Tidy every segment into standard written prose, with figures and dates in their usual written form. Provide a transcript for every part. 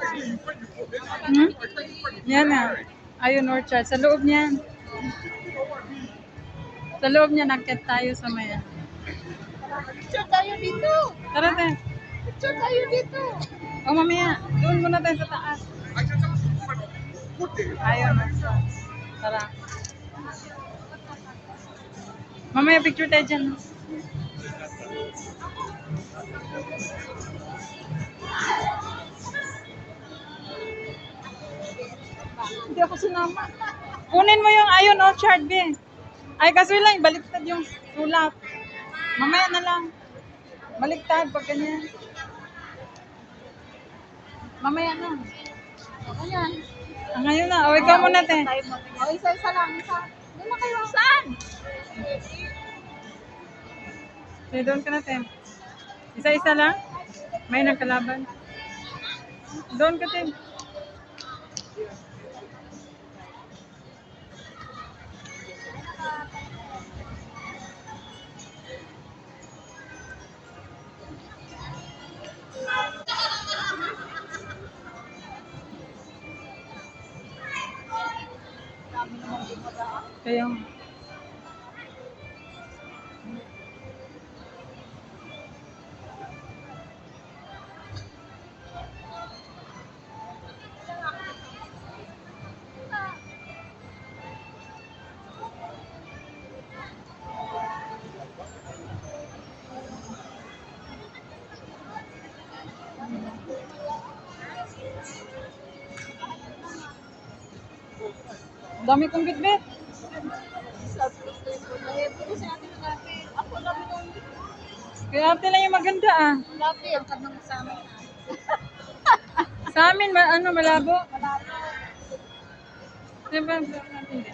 Hmm? Yan na. Ayun, orchard. Sa loob niyan. Sa loob niya, nakit tayo sa maya. Picture tayo dito. Tara, te. Picture tayo dito. O, mamaya. Doon muna tayo sa taas. Ayun, orchard. Tara. Mamaya, picture tayo dyan. Hindi ako sinama. Kunin mo yung Ayun Orchard, be. Ay, kaso lang, baliktad yung sulat. Mamaya na lang. Baliktad pag ganyan. Mamaya na. Ayan. Ah, ngayon na. O, ikaw muna, te. O, isa-isa lang. Isa. Hindi na kayo. Saan? Te, doon ka na, te. Isa-isa lang. May nagkalaban. Doon ka, te. Kaya, dami kong bitbit. Ako lang yung Kaya ate lang yung maganda, ah. lapi. Ang kanang sa amin. Sa amin, ano, malabo. Diba? Hindi.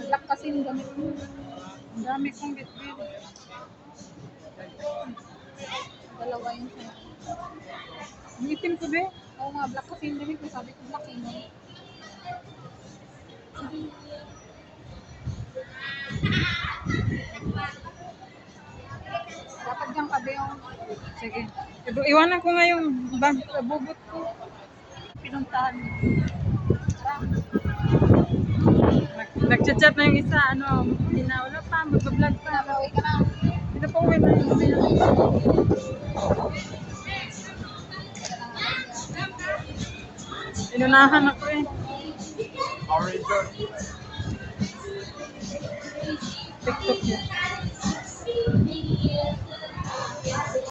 Black kasi yung gamit mo. Ang dami kong bitbit. Dalawa yun siya. Ang itim ko, be. Oo nga, black kasi yung gamit mo. Sabi ko black yun. Dapat dyan kabe yung Sige. Iwanan ko nga yung bag, bubot ko. pinuntahan mo. Nag-chat na yung isa, ano, hindi na, wala pa, mag-vlog pa. Pinaway ka na. Ito pa uwi na yung mamaya. Inunahan ako eh. TikTok niya.